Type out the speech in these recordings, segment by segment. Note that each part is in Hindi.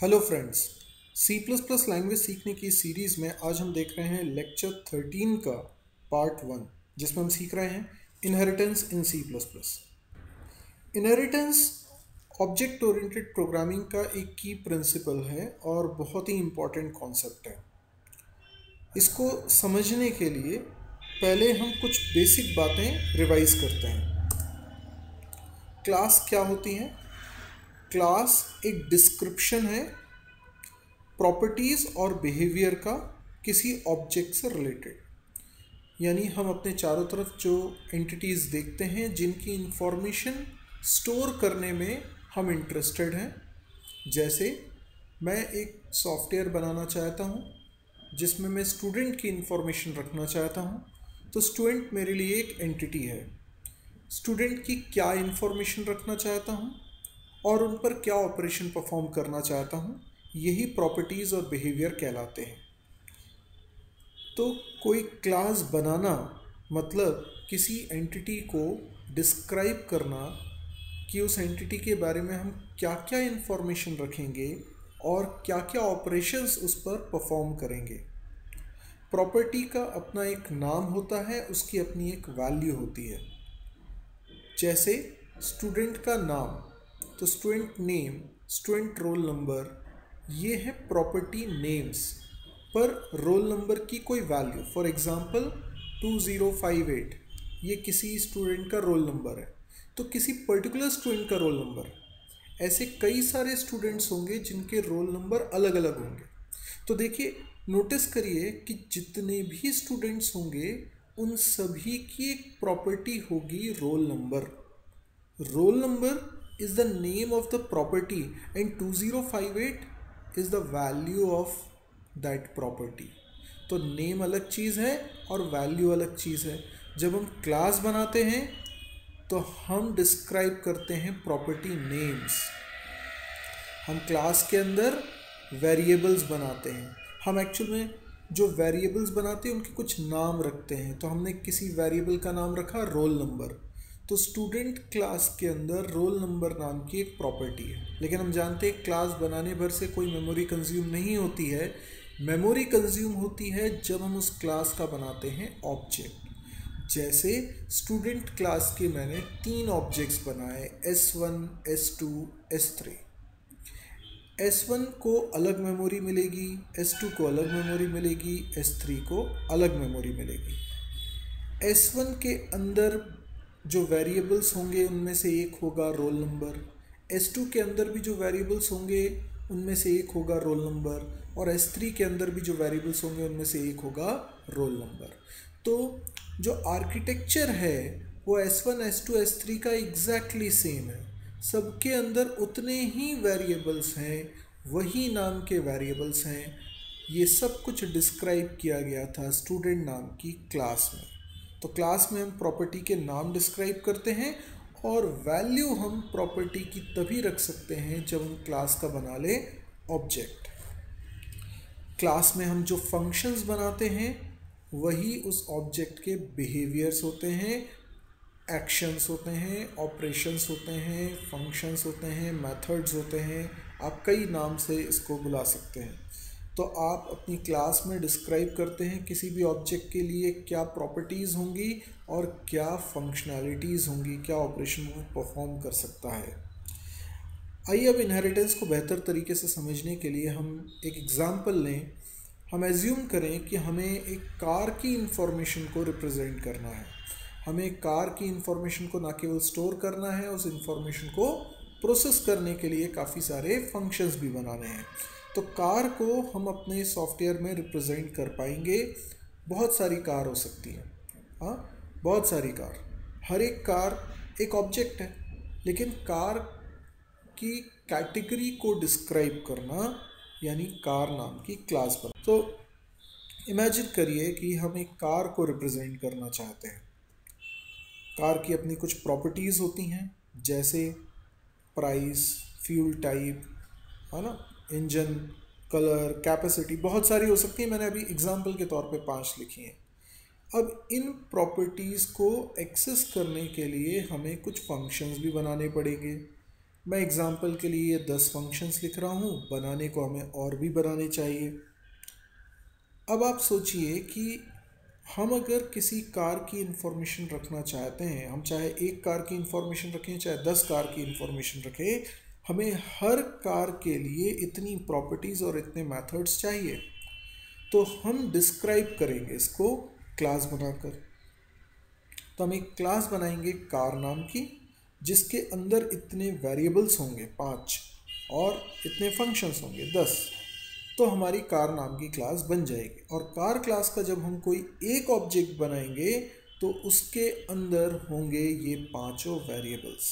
Hello friends. C plus plus language सीखने की सीरीज़ में आज हम देख रहे हैं लेक्चर 13 का पार्ट 1, जिसमें हम सीख रहे हैं inheritance in C plus plus. Inheritance object oriented programming का एक की प्रिंसिपल है और बहुत ही इम्पॉर्टेंट कॉन्सेप्ट है। इसको समझने के लिए पहले हम कुछ बेसिक बातें रिवाइज करते हैं। क्लास क्या होती है? क्लास एक डिस्क्रिप्शन है प्रॉपर्टीज़ और बिहेवियर का किसी ऑब्जेक्ट से रिलेटेड। यानी हम अपने चारों तरफ जो एंटिटीज़ देखते हैं जिनकी इंफॉर्मेशन स्टोर करने में हम इंटरेस्टेड हैं। जैसे मैं एक सॉफ्टवेयर बनाना चाहता हूँ जिसमें मैं स्टूडेंट की इंफॉर्मेशन रखना चाहता हूँ, तो स्टूडेंट मेरे लिए एक एंटिटी है। स्टूडेंट की क्या इंफॉर्मेशन रखना चाहता हूँ और उन पर क्या ऑपरेशन परफॉर्म करना चाहता हूँ, यही प्रॉपर्टीज़ और बिहेवियर कहलाते हैं। तो कोई क्लास बनाना मतलब किसी एंटिटी को डिस्क्राइब करना कि उस एंटिटी के बारे में हम क्या क्या इंफॉर्मेशन रखेंगे और क्या क्या ऑपरेशंस उस पर परफॉर्म करेंगे। प्रॉपर्टी का अपना एक नाम होता है, उसकी अपनी एक वैल्यू होती है। जैसे स्टूडेंट का नाम, तो student name, student roll number, ये है प्रॉपर्टी नेम्स। पर रोल नंबर की कोई वैल्यू, फॉर एग्जांपल 2058, ये किसी स्टूडेंट का रोल नंबर है, तो किसी पर्टिकुलर स्टूडेंट का रोल नंबर। ऐसे कई सारे स्टूडेंट्स होंगे जिनके रोल नंबर अलग अलग होंगे। तो देखिए, नोटिस करिए कि जितने भी स्टूडेंट्स होंगे उन सभी की एक प्रॉपर्टी होगी roll number. Roll number is the name of the property and 2058 is the value of that property. तो नेम अलग चीज़ है और वैल्यू अलग चीज़ है। जब हम क्लास बनाते हैं तो हम डिस्क्राइब करते हैं प्रॉपर्टी नेम्स। हम क्लास के अंदर वेरिएबल्स बनाते हैं। हम एक्चुअल में जो वेरिएबल्स बनाते हैं उनके कुछ नाम रखते हैं। तो हमने किसी वेरिएबल का नाम रखा रोल नंबर, तो स्टूडेंट क्लास के अंदर रोल नंबर नाम की एक प्रॉपर्टी है। लेकिन हम जानते हैं क्लास बनाने भर से कोई मेमोरी कंज्यूम नहीं होती है। मेमोरी कंज्यूम होती है जब हम उस क्लास का बनाते हैं ऑब्जेक्ट। जैसे स्टूडेंट क्लास के मैंने 3 ऑब्जेक्ट्स बनाए, S1, S2, S3। S1 को अलग मेमोरी मिलेगी, S2 को अलग मेमोरी मिलेगी, S3 को अलग मेमोरी मिलेगी। S1 के अंदर जो वेरिएबल्स होंगे उनमें से एक होगा रोल नंबर, S2 के अंदर भी जो वेरिएबल्स होंगे उनमें से एक होगा रोल नंबर, और S3 के अंदर भी जो वेरिएबल्स होंगे उनमें से एक होगा रोल नंबर। तो जो आर्किटेक्चर है वो S1, S2, S3 का एग्जैक्टली सेम है। सबके अंदर उतने ही वेरिएबल्स हैं, वही नाम के वेरिएबल्स हैं। ये सब कुछ डिस्क्राइब किया गया था स्टूडेंट नाम की क्लास में। तो क्लास में हम प्रॉपर्टी के नाम डिस्क्राइब करते हैं और वैल्यू हम प्रॉपर्टी की तभी रख सकते हैं जब हम क्लास का बना ले ऑब्जेक्ट। क्लास में हम जो फंक्शंस बनाते हैं वही उस ऑब्जेक्ट के बिहेवियर्स होते हैं, एक्शंस होते हैं, ऑपरेशंस होते हैं, फंक्शंस होते हैं, मेथड्स होते हैं। आप कई नाम से इसको बुला सकते हैं। तो आप अपनी क्लास में डिस्क्राइब करते हैं किसी भी ऑब्जेक्ट के लिए क्या प्रॉपर्टीज़ होंगी और क्या फंक्शनैलिटीज़ होंगी, क्या ऑपरेशन वो परफॉर्म कर सकता है। आइए अब इनहेरिटेंस को बेहतर तरीके से समझने के लिए हम एक एग्ज़ाम्पल लें। हम एज्यूम करें कि हमें एक कार की इंफॉर्मेशन को रिप्रेजेंट करना है। हमें कार की इंफॉर्मेशन को ना केवल स्टोर करना है, उस इंफॉर्मेशन को प्रोसेस करने के लिए काफ़ी सारे फंक्शंस भी बनाने हैं। तो कार को हम अपने सॉफ्टवेयर में रिप्रेजेंट कर पाएंगे। बहुत सारी कार हो सकती हैं, हाँ, बहुत सारी कार। हर एक कार एक ऑब्जेक्ट है, लेकिन कार की कैटेगरी को डिस्क्राइब करना यानी कार नाम की क्लास बना। तो इमेजिन करिए कि हम एक कार को रिप्रेजेंट करना चाहते हैं। कार की अपनी कुछ प्रॉपर्टीज़ होती हैं, जैसे प्राइस, फ्यूल टाइप, है ना, इंजन, कलर, कैपेसिटी, बहुत सारी हो सकती है। मैंने अभी एग्जांपल के तौर पे 5 लिखी हैं। अब इन प्रॉपर्टीज़ को एक्सेस करने के लिए हमें कुछ फंक्शंस भी बनाने पड़ेंगे। मैं एग्जांपल के लिए ये 10 फंक्शंस लिख रहा हूँ, बनाने को हमें और भी बनाने चाहिए। अब आप सोचिए कि हम अगर किसी कार की इंफॉर्मेशन रखना चाहते हैं, हम चाहे एक कार की इंफॉर्मेशन रखें चाहे 10 कार की इंफॉर्मेशन रखें, हमें हर कार के लिए इतनी प्रॉपर्टीज़ और इतने मेथड्स चाहिए। तो हम डिस्क्राइब करेंगे इसको क्लास बनाकर। तो हम एक क्लास बनाएंगे कार नाम की, जिसके अंदर इतने वेरिएबल्स होंगे 5 और इतने फंक्शंस होंगे 10। तो हमारी कार नाम की क्लास बन जाएगी। और कार क्लास का जब हम कोई एक ऑब्जेक्ट बनाएंगे तो उसके अंदर होंगे ये पांचों वेरिएबल्स।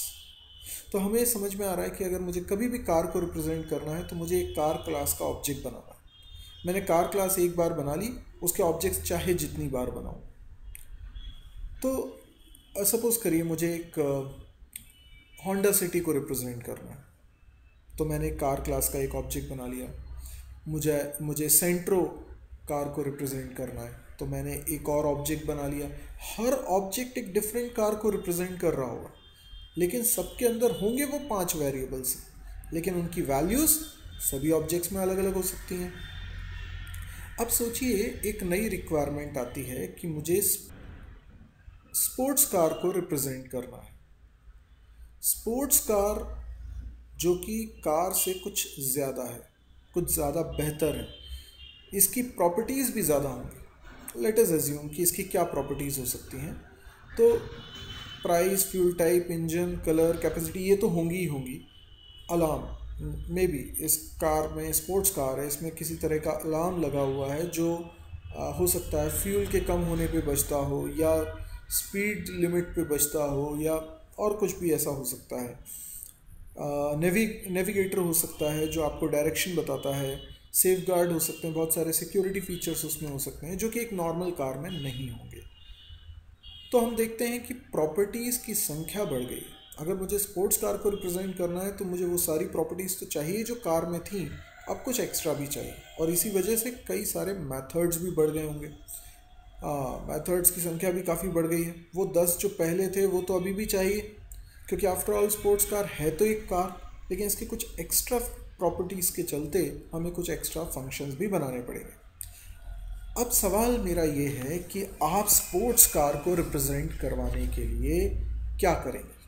तो हमें समझ में आ रहा है कि अगर मुझे कभी भी कार को रिप्रेजेंट करना है तो मुझे एक कार क्लास का ऑब्जेक्ट बनाना है। मैंने कार क्लास एक बार बना ली, उसके ऑब्जेक्ट्स चाहे जितनी बार बनाऊं। तो सपोज करिए मुझे एक होंडा सिटी को रिप्रेजेंट करना है, तो मैंने कार क्लास का एक ऑब्जेक्ट बना लिया। मुझे सेंट्रो कार को रिप्रेजेंट करना है, तो मैंने एक और ऑब्जेक्ट बना लिया। हर ऑब्जेक्ट एक डिफरेंट कार को रिप्रेजेंट कर रहा होगा, लेकिन सबके अंदर होंगे वो 5 वेरिएबल्स, लेकिन उनकी वैल्यूज़ सभी ऑब्जेक्ट्स में अलग अलग हो सकती हैं। अब सोचिए एक नई रिक्वायरमेंट आती है कि मुझे स्पोर्ट्स कार को रिप्रेजेंट करना है। स्पोर्ट्स कार जो कि कार से कुछ ज़्यादा है, कुछ ज़्यादा बेहतर है, इसकी प्रॉपर्टीज़ भी ज़्यादा होंगी। लेट अस अज्यूम कि इसकी क्या प्रॉपर्टीज़ हो सकती हैं। तो price, fuel type, engine, colour, capacity, ये तो होंगी ही होंगी। अलार्म, मे बी इस कार में, स्पोर्ट्स कार है, इसमें किसी तरह का अलार्म लगा हुआ है जो हो सकता है फ्यूल के कम होने पे बजता हो, या स्पीड लिमिट पे बजता हो, या और कुछ भी ऐसा हो सकता है। नेविगेटर हो सकता है जो आपको डायरेक्शन बताता है। सेफ गार्ड हो सकते हैं, बहुत सारे सिक्योरिटी फीचर्स उसमें हो सकते हैं जो कि एक नॉर्मल कार में नहीं होंगे। तो हम देखते हैं कि प्रॉपर्टीज़ की संख्या बढ़ गई। अगर मुझे स्पोर्ट्स कार को रिप्रेजेंट करना है तो मुझे वो सारी प्रॉपर्टीज़ तो चाहिए जो कार में थी, अब कुछ एक्स्ट्रा भी चाहिए, और इसी वजह से कई सारे मेथड्स भी बढ़ गए होंगे। मेथड्स की संख्या भी काफ़ी बढ़ गई है। वो 10 जो पहले थे वो तो अभी भी चाहिए, क्योंकि आफ्टर ऑल स्पोर्ट्स कार है तो एक कार, लेकिन इसके कुछ एक्स्ट्रा प्रॉपर्टीज़ के चलते हमें कुछ एक्स्ट्रा फंक्शंस भी बनाने पड़ेंगे। अब सवाल मेरा ये है कि आप स्पोर्ट्स कार को रिप्रेजेंट करवाने के लिए क्या करेंगे।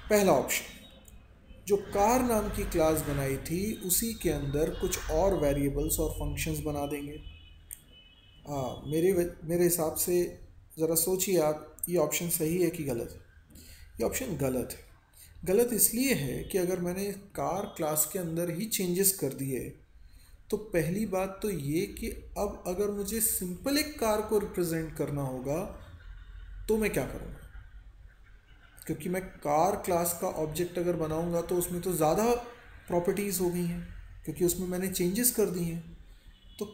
पहला ऑप्शन, जो कार नाम की क्लास बनाई थी उसी के अंदर कुछ और वेरिएबल्स और फंक्शंस बना देंगे। मेरे हिसाब से ज़रा सोचिए आप, ये ऑप्शन सही है कि गलत है? ये ऑप्शन गलत है। गलत इसलिए है कि अगर मैंने कार क्लास के अंदर ही चेंजेस कर दिए तो पहली बात तो ये कि अब अगर मुझे सिंपल एक कार को रिप्रेजेंट करना होगा तो मैं क्या करूँगा, क्योंकि मैं कार क्लास का ऑब्जेक्ट अगर बनाऊँगा तो उसमें तो ज़्यादा प्रॉपर्टीज़ हो गई हैं, क्योंकि उसमें मैंने चेंजेस कर दिए हैं। तो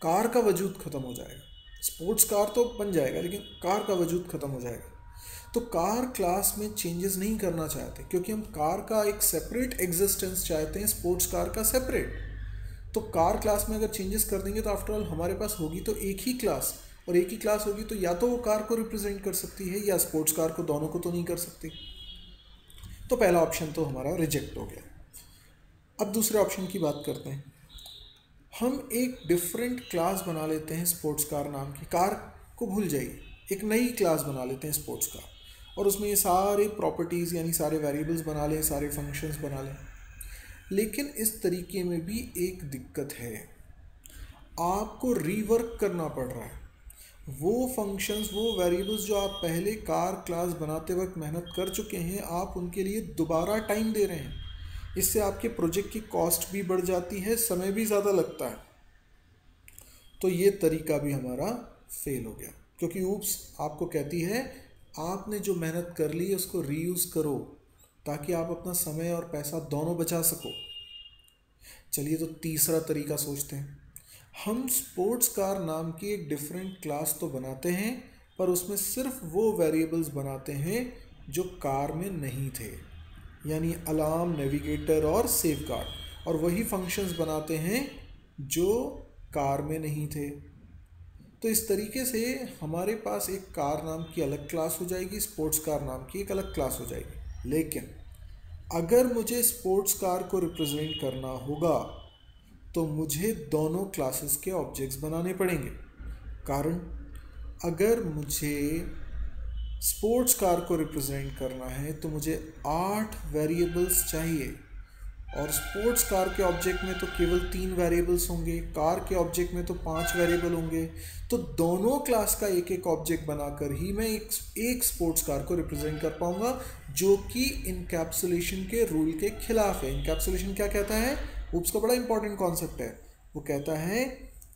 कार का वजूद ख़त्म हो जाएगा। स्पोर्ट्स कार तो बन जाएगा लेकिन कार का वजूद ख़त्म हो जाएगा। तो कार क्लास में चेंजेस नहीं करना चाहते, क्योंकि हम कार का एक सेपरेट एग्जिस्टेंस चाहते हैं, स्पोर्ट्स कार का सेपरेट। तो कार क्लास में अगर चेंजेस कर देंगे तो आफ्टर ऑल हमारे पास होगी तो एक ही क्लास, और एक ही क्लास होगी तो या तो वो कार को रिप्रेजेंट कर सकती है या स्पोर्ट्स कार को, दोनों को तो नहीं कर सकती। तो पहला ऑप्शन तो हमारा रिजेक्ट हो गया। अब दूसरे ऑप्शन की बात करते हैं। हम एक डिफरेंट क्लास बना लेते हैं स्पोर्ट्स कार नाम की। कार को भूल जाइए, एक नई क्लास बना लेते हैं स्पोर्ट्स कार, और उसमें ये सारे प्रॉपर्टीज़ यानी सारे वेरिएबल्स बना लें, सारे फंक्शंस बना लें। लेकिन इस तरीके में भी एक दिक्कत है, आपको रीवर्क करना पड़ रहा है। वो फंक्शंस, वो वेरिएबल्स जो आप पहले कार क्लास बनाते वक्त मेहनत कर चुके हैं, आप उनके लिए दोबारा टाइम दे रहे हैं। इससे आपके प्रोजेक्ट की कॉस्ट भी बढ़ जाती है, समय भी ज़्यादा लगता है। तो ये तरीका भी हमारा फेल हो गया, क्योंकि ऊप्स आपको कहती है आपने जो मेहनत कर ली उसको रीयूज़ करो, ताकि आप अपना समय और पैसा दोनों बचा सको। चलिए तो तीसरा तरीका सोचते हैं। हम स्पोर्ट्स कार नाम की एक डिफरेंट क्लास तो बनाते हैं, पर उसमें सिर्फ वो वेरिएबल्स बनाते हैं जो कार में नहीं थे, यानी अलार्म, नेविगेटर और सेफ गार्ड, और वही फंक्शंस बनाते हैं जो कार में नहीं थे। तो इस तरीके से हमारे पास एक कार नाम की अलग क्लास हो जाएगी, स्पोर्ट्स कार नाम की एक अलग क्लास हो जाएगी। लेकिन अगर मुझे स्पोर्ट्स कार को रिप्रेजेंट करना होगा तो मुझे दोनों क्लासेस के ऑब्जेक्ट्स बनाने पड़ेंगे। कारण, अगर मुझे स्पोर्ट्स कार को रिप्रेजेंट करना है तो मुझे 8 वेरिएबल्स चाहिए, और स्पोर्ट्स कार के ऑब्जेक्ट में तो केवल 3 वेरिएबल्स होंगे, कार के ऑब्जेक्ट में तो 5 वेरिएबल होंगे। तो दोनों क्लास का एक एक ऑब्जेक्ट बनाकर ही मैं एक स्पोर्ट्स कार को रिप्रेजेंट कर पाऊंगा, जो कि इनकैप्सुलेशन के रूल के खिलाफ है। इनकैप्सुलेशन क्या कहता है? UPS का बड़ा इंपॉर्टेंट कॉन्सेप्ट है। वो कहता है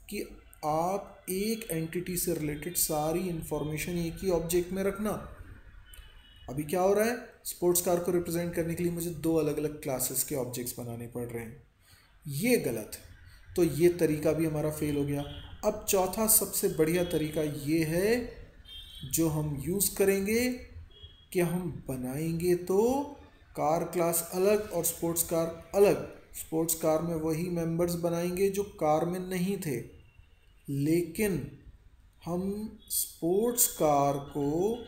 कि आप एक एंटिटी से रिलेटेड सारी इंफॉर्मेशन एक ही ऑब्जेक्ट में रखना। अभी क्या हो रहा है? स्पोर्ट्स कार को रिप्रेजेंट करने के लिए मुझे 2 अलग अलग क्लासेस के ऑब्जेक्ट्स बनाने पड़ रहे हैं। ये गलत है, तो ये तरीका भी हमारा फेल हो गया। अब चौथा सबसे बढ़िया तरीका ये है जो हम यूज़ करेंगे कि हम बनाएंगे तो कार क्लास अलग और स्पोर्ट्स कार अलग। स्पोर्ट्स कार में वही मेंबर्स बनाएंगे जो कार में नहीं थे, लेकिन हम स्पोर्ट्स कार को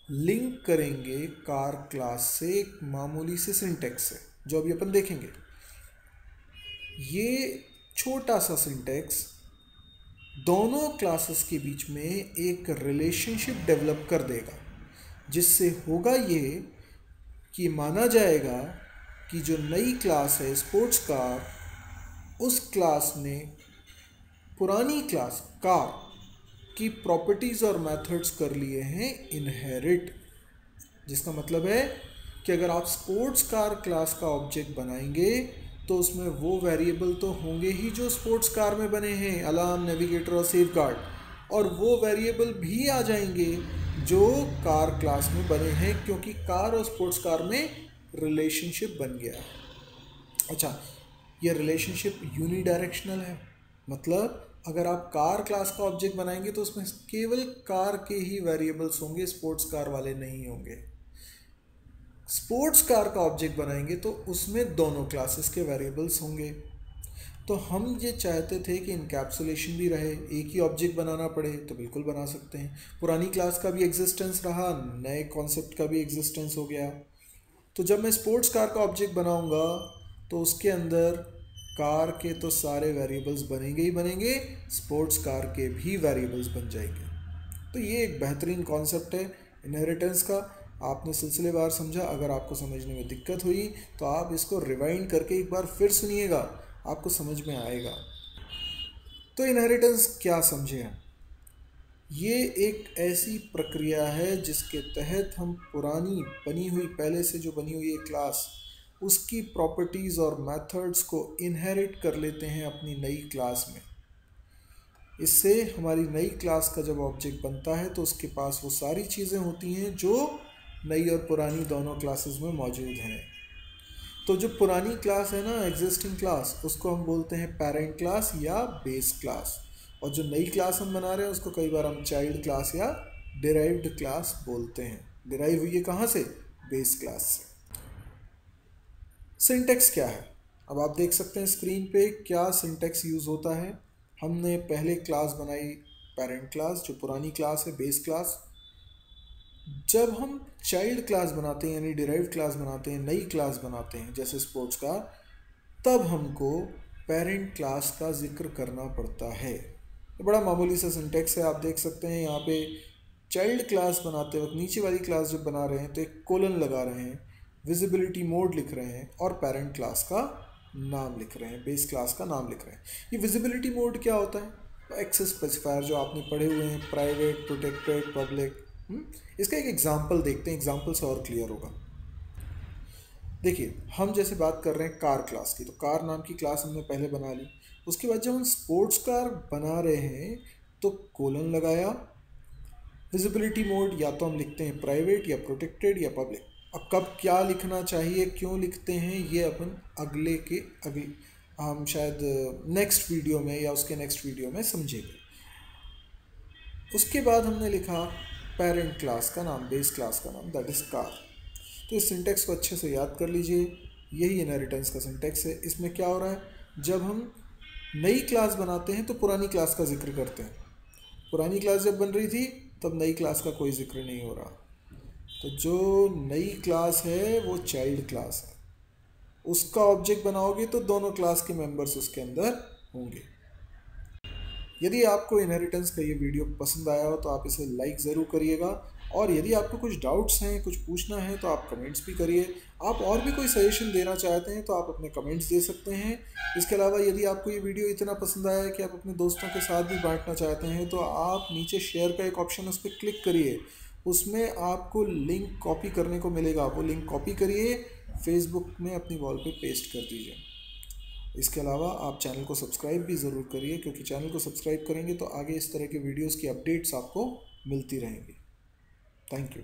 लिंक करेंगे कार क्लास से एक मामूली से सिंटैक्स से, जो अभी अपन देखेंगे। ये छोटा सा सिंटैक्स दोनों क्लासेस के बीच में एक रिलेशनशिप डेवलप कर देगा, जिससे होगा ये कि माना जाएगा कि जो नई क्लास है स्पोर्ट्स कार, उस क्लास ने पुरानी क्लास कार की प्रॉपर्टीज़ और मेथड्स कर लिए हैं इनहेरिट। जिसका मतलब है कि अगर आप स्पोर्ट्स कार क्लास का ऑब्जेक्ट बनाएंगे तो उसमें वो वेरिएबल तो होंगे ही जो स्पोर्ट्स कार में बने हैं, अलार्म, नेविगेटर और सेफ गार्ड, और वो वेरिएबल भी आ जाएंगे जो कार क्लास में बने हैं, क्योंकि कार और स्पोर्ट्स कार में रिलेशनशिप बन गया है। अच्छा, ये रिलेशनशिप यूनिडायरेक्शनल है, मतलब अगर आप कार क्लास का ऑब्जेक्ट बनाएंगे तो उसमें केवल कार के ही वेरिएबल्स होंगे, स्पोर्ट्स कार वाले नहीं होंगे। स्पोर्ट्स कार का ऑब्जेक्ट बनाएंगे तो उसमें दोनों क्लासेस के वेरिएबल्स होंगे। तो हम ये चाहते थे कि इनकैप्सुलेशन भी रहे, एक ही ऑब्जेक्ट बनाना पड़े तो बिल्कुल बना सकते हैं। पुरानी क्लास का भी एग्जिस्टेंस रहा, नए कॉन्सेप्ट का भी एग्जिस्टेंस हो गया। तो जब मैं स्पोर्ट्स कार का ऑब्जेक्ट बनाऊंगा तो उसके अंदर कार के तो सारे वेरिएबल्स बनेंगे ही बनेंगे, स्पोर्ट्स कार के भी वेरिएबल्स बन जाएंगे। तो ये एक बेहतरीन कॉन्सेप्ट है इनहेरिटेंस का। आपने सिलसिलेवार समझा। अगर आपको समझने में दिक्कत हुई तो आप इसको रिवाइंड करके एक बार फिर सुनिएगा, आपको समझ में आएगा। तो इनहेरिटेंस क्या समझे हम? ये एक ऐसी प्रक्रिया है जिसके तहत हम पुरानी बनी हुई, पहले से जो बनी हुई है क्लास, उसकी प्रॉपर्टीज़ और मेथड्स को इनहेरिट कर लेते हैं अपनी नई क्लास में। इससे हमारी नई क्लास का जब ऑब्जेक्ट बनता है तो उसके पास वो सारी चीज़ें होती हैं जो नई और पुरानी दोनों क्लासेस में मौजूद हैं। तो जो पुरानी क्लास है ना, एग्जिस्टिंग क्लास, उसको हम बोलते हैं पेरेंट क्लास या बेस क्लास, और जो नई क्लास हम बना रहे हैं उसको कई बार हम चाइल्ड क्लास या डिराइव्ड क्लास बोलते हैं। डिराइव हुई है कहाँ से? बेस क्लास से। सिंटैक्स क्या है? अब आप देख सकते हैं स्क्रीन पे क्या सिंटैक्स यूज़ होता है। हमने पहले क्लास बनाई पेरेंट क्लास, जो पुरानी क्लास है, बेस क्लास। जब हम चाइल्ड क्लास बनाते हैं यानी डिराइव्ड क्लास बनाते हैं, नई क्लास बनाते हैं जैसे स्पोर्ट्स का, तब हमको पेरेंट क्लास का जिक्र करना पड़ता है। तो बड़ा मामूली सा सिंटैक्स है, आप देख सकते हैं यहाँ पे चाइल्ड क्लास बनाते वक्त नीचे वाली क्लास जब बना रहे हैं तो एक कोलन लगा रहे हैं, विजिबिलिटी मोड लिख रहे हैं और पेरेंट क्लास का नाम लिख रहे हैं, बेस क्लास का नाम लिख रहे हैं। ये विजिबिलिटी मोड क्या होता है? एक्सेस स्पेसिफायर जो आपने पढ़े हुए हैं, प्राइवेट, प्रोटेक्टेड, पब्लिक। इसका एक एग्जांपल देखते हैं, एग्जांपल से और क्लियर होगा। देखिए, हम जैसे बात कर रहे हैं कार क्लास की, तो कार नाम की क्लास हमने पहले बना ली। उसके बाद जब हम स्पोर्ट्स कार बना रहे हैं तो कोलन लगाया, विजिबिलिटी मोड या तो हम लिखते हैं प्राइवेट या प्रोटेक्टेड या पब्लिक। अब कब क्या लिखना चाहिए, क्यों लिखते हैं, ये अपन अगले हम शायद नेक्स्ट वीडियो में या उसके नेक्स्ट वीडियो में समझेंगे। उसके बाद हमने लिखा पेरेंट क्लास का नाम, बेस क्लास का नाम, दैट इज़ कार। तो इस सिंटैक्स को अच्छे से याद कर लीजिए, यही इनहेरिटेंस का सिंटैक्स है। इसमें क्या हो रहा है, जब हम नई क्लास बनाते हैं तो पुरानी क्लास का जिक्र करते हैं। पुरानी क्लास जब बन रही थी तब नई क्लास का कोई जिक्र नहीं हो रहा। तो जो नई क्लास है वो चाइल्ड क्लास है, उसका ऑब्जेक्ट बनाओगे तो दोनों क्लास के मेंबर्स उसके अंदर होंगे। यदि आपको इनहेरिटेंस का ये वीडियो पसंद आया हो तो आप इसे लाइक ज़रूर करिएगा, और यदि आपको कुछ डाउट्स हैं, कुछ पूछना है तो आप कमेंट्स भी करिए। आप और भी कोई सजेशन देना चाहते हैं तो आप अपने कमेंट्स दे सकते हैं। इसके अलावा यदि आपको ये वीडियो इतना पसंद आया है कि आप अपने दोस्तों के साथ भी बांटना चाहते हैं तो आप नीचे शेयर का एक ऑप्शन है, उस पर क्लिक करिए। उसमें आपको लिंक कॉपी करने को मिलेगा, वो लिंक कॉपी करिए, फेसबुक में अपनी वॉल पे पेस्ट कर दीजिए। इसके अलावा आप चैनल को सब्सक्राइब भी ज़रूर करिए, क्योंकि चैनल को सब्सक्राइब करेंगे तो आगे इस तरह के वीडियोस की अपडेट्स आपको मिलती रहेंगी। Thank you.